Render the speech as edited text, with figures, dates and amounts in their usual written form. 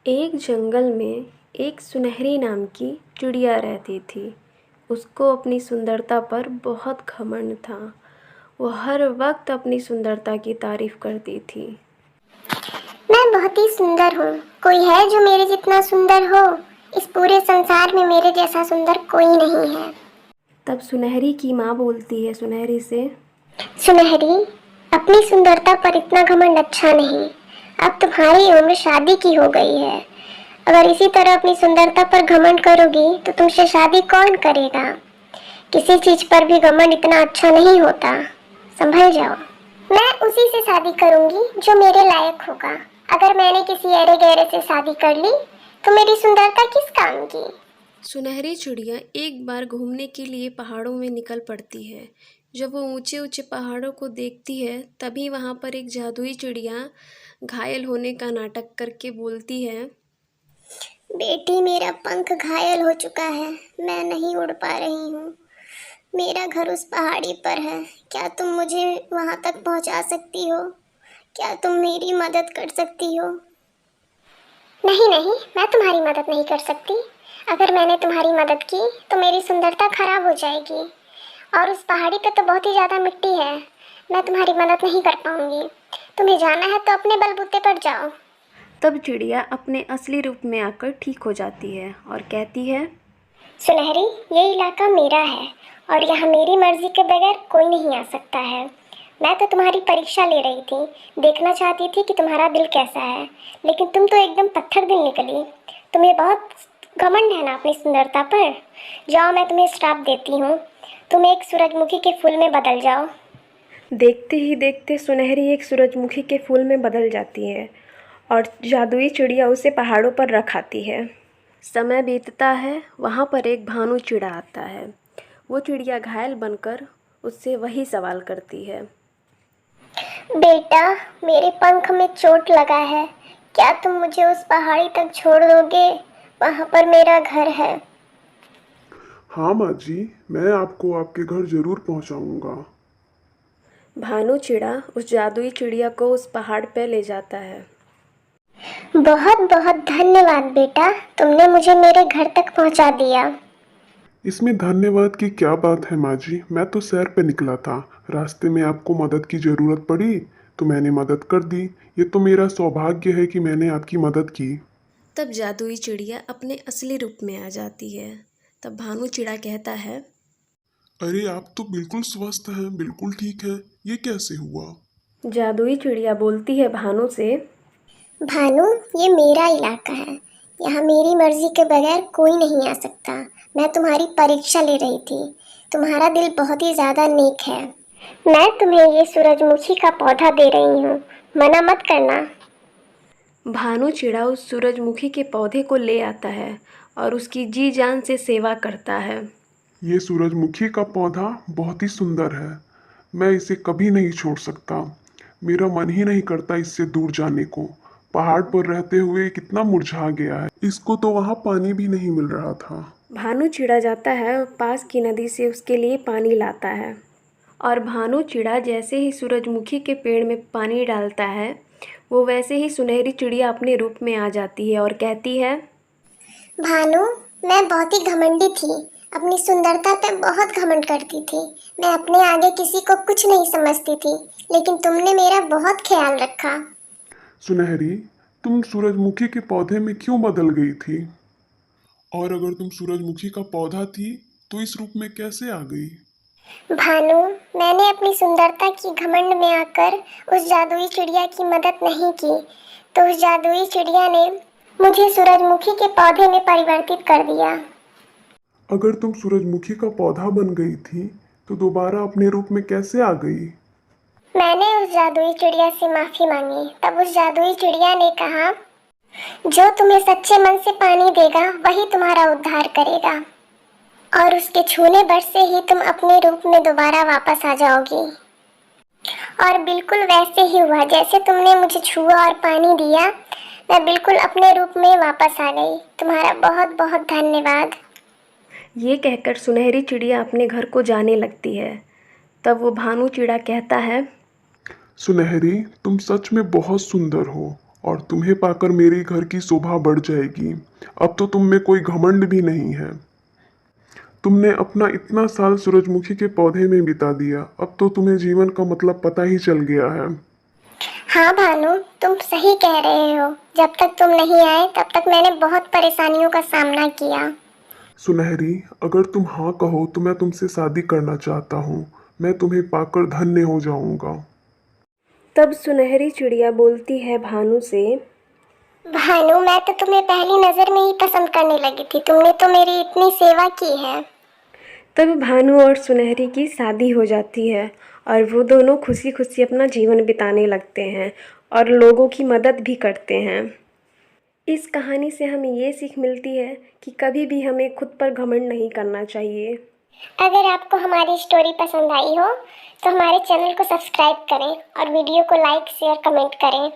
एक जंगल में एक सुनहरी नाम की चिड़िया रहती थी। उसको अपनी सुंदरता पर बहुत घमंड था। वो हर वक्त अपनी सुंदरता की तारीफ करती थी। मैं बहुत ही सुंदर हूँ। कोई है जो मेरे जितना सुंदर हो? इस पूरे संसार में मेरे जैसा सुंदर कोई नहीं है। तब सुनहरी की माँ बोलती है सुनहरी से, सुनहरी, अपनी सुंदरता पर इतना घमंड अच्छा नहीं। अब तुम्हारी उम्र शादी की हो गई है। अगर इसी तरह अपनी सुंदरता पर घमंड करोगी तो तुमसे शादी कौन करेगा? किसी चीज पर भी घमंड इतना अच्छा नहीं होता। संभल जाओ। मैं उसी से शादी करूंगी जो मेरे लायक होगा। अगर मैंने किसी अरे गहरे से शादी कर ली तो मेरी सुंदरता किस काम की? सुनहरी चिड़िया एक बार घूमने के लिए पहाड़ों में निकल पड़ती है। जब वो ऊंचे ऊंचे पहाड़ों को देखती है तभी वहाँ पर एक जादुई चिड़िया घायल होने का नाटक करके बोलती है, बेटी, मेरा पंख घायल हो चुका है। मैं नहीं उड़ पा रही हूँ। मेरा घर उस पहाड़ी पर है। क्या तुम मुझे वहां तक पहुंचा सकती हो? क्या तुम मेरी मदद कर सकती हो? नहीं नहीं, मैं तुम्हारी मदद नहीं कर सकती। अगर मैंने तुम्हारी मदद की तो मेरी सुंदरता खराब हो जाएगी। और उस पहाड़ी पे तो बहुत ही ज़्यादा मिट्टी है। मैं तुम्हारी मदद नहीं कर पाऊंगी। तुम्हें जाना है तो अपने बलबूते पर जाओ। तब चिड़िया अपने असली रूप में आकर ठीक हो जाती है और कहती है, सुनहरी, ये इलाका मेरा है और यहाँ मेरी मर्जी के बगैर कोई नहीं आ सकता है। मैं तो तुम्हारी परीक्षा ले रही थी। देखना चाहती थी कि तुम्हारा दिल कैसा है। लेकिन तुम तो एकदम पत्थर दिल निकली। तुम्हें बहुत घमंड है ना अपनी सुंदरता पर। जाओ, मैं तुम्हें श्राप देती हूँ। तुम एक सूरजमुखी के फूल में बदल जाओ। देखते ही देखते सुनहरी एक सूरजमुखी के फूल में बदल जाती है और जादुई चिड़िया उसे पहाड़ों पर रख आती है। समय बीतता है, वहाँ पर एक भानु चिड़ा आता है। वो चिड़िया घायल बनकर उससे वही सवाल करती है, बेटा, मेरे पंख में चोट लगा है। क्या तुम मुझे उस पहाड़ी तक छोड़ दोगे? वहाँ पर मेरा घर है। हाँ माँ जी, मैं आपको आपके घर ज़रूर पहुँचाऊँगा। भानु चिड़ा उस जादुई चिड़िया को उस पहाड़ पर ले जाता है। बहुत बहुत धन्यवाद बेटा, तुमने मुझे मेरे घर तक पहुंचा दिया। इसमें धन्यवाद की क्या बात है माँ जी, मैं तो सैर पे निकला था। रास्ते में आपको मदद की ज़रूरत पड़ी तो मैंने मदद कर दी। ये तो मेरा सौभाग्य है कि मैंने आपकी मदद की। तब जादुई चिड़िया अपने असली रूप में आ जाती है। तब भानु चिड़ा कहता है, अरे आप तो बिल्कुल स्वस्थ हैं, बिल्कुल ठीक है। ये कैसे हुआ? जादुई चिड़िया बोलती है भानु से, भानु, ये मेरा इलाका है। यहाँ मेरी मर्जी के बगैर कोई नहीं आ सकता। मैं तुम्हारी परीक्षा ले रही थी। तुम्हारा दिल बहुत ही ज़्यादा नेक है। मैं तुम्हें ये सूरजमुखी का पौधा दे रही हूँ। मना मत करना। भानु चिड़ा उस सूरजमुखी के पौधे को ले आता है और उसकी जी जान से सेवा करता है। ये सूरजमुखी का पौधा बहुत ही सुंदर है। मैं इसे कभी नहीं छोड़ सकता। मेरा मन ही नहीं करता इससे दूर जाने को। पहाड़ पर रहते हुए कितना मुरझा गया है। इसको तो वहाँ पानी भी नहीं मिल रहा था। भानु चिड़ा जाता है और पास की नदी से उसके लिए पानी लाता है। और भानु चिड़ा जैसे ही सूरजमुखी के पेड़ में पानी डालता है, वो वैसे ही सुनहरी चिड़िया अपने रूप में आ जाती है और कहती है, भानु, मैं बहुत ही घमंडी थी। अपनी सुंदरता पे बहुत घमंड करती थी। मैं अपने आगे किसी को कुछ नहीं समझती थी। लेकिन तुमने मेरा बहुत ख्याल रखा। सुनहरी, तुम सूरजमुखी के पौधे में क्यों बदल गई थी? और अगर तुम सूरजमुखी का पौधा थी तो इस रूप में कैसे आ गई? भानु, मैंने अपनी सुंदरता की घमंड में आकर उस जादुई चिड़िया की मदद नहीं की, तो उस जादुई चिड़िया ने मुझे सूरजमुखी के पौधे में परिवर्तित कर दिया। अगर तुम सूरजमुखी का पौधा बन गई थी तो दोबारा अपने रूप में कैसे आ गई? मैंने उस जादुई चिड़िया से माफी मांगी। तब उस जादुई चिड़िया ने कहा, जो तुम्हें सच्चे मन से पानी देगा वही तुम्हारा उद्धार करेगा। और उसके छूने भर से ही तुम अपने रूप में दोबारा वापस आ जाओगी। और बिल्कुल वैसे ही हुआ जैसे तुमने मुझे छुआ और पानी दिया। मैं बिल्कुल अपने रूप में वापस आ गई। तुम्हारा बहुत बहुत धन्यवाद। ये कहकर सुनहरी चिड़िया अपने घर को जाने लगती है। तब वो भानु चिड़ा कहता है, सुनहरी, तुम सच में बहुत सुंदर हो और तुम्हें पाकर मेरे घर की शोभा बढ़ जाएगी। अब तो तुम में कोई घमंड भी नहीं है। तुमने अपना इतना साल सूरजमुखी के पौधे में बिता दिया, अब तो तुम्हें जीवन का मतलब पता ही चल गया है। हाँ भानु, तुम सही कह रहे हो। जब तक तुम नहीं आए तब तक मैंने बहुत परेशानियों का सामना किया। सुनहरी, अगर तुम हाँ कहो तो मैं तुमसे शादी करना चाहता हूँ। मैं तुम्हें पाकर धन्य हो जाऊंगा। तब सुनहरी चिड़िया बोलती है भानु से, भानु, मैं तो तुम्हें पहली नजर में ही पसंद करने लगी थी। तुमने तो मेरी इतनी सेवा की है। तब भानु और सुनहरी की शादी हो जाती है और वो दोनों खुशी खुशी अपना जीवन बिताने लगते हैं और लोगों की मदद भी करते हैं। इस कहानी से हमें ये सीख मिलती है कि कभी भी हमें खुद पर घमंड नहीं करना चाहिए। अगर आपको हमारी स्टोरी पसंद आई हो तो हमारे चैनल को सब्सक्राइब करें और वीडियो को लाइक शेयर कमेंट करें।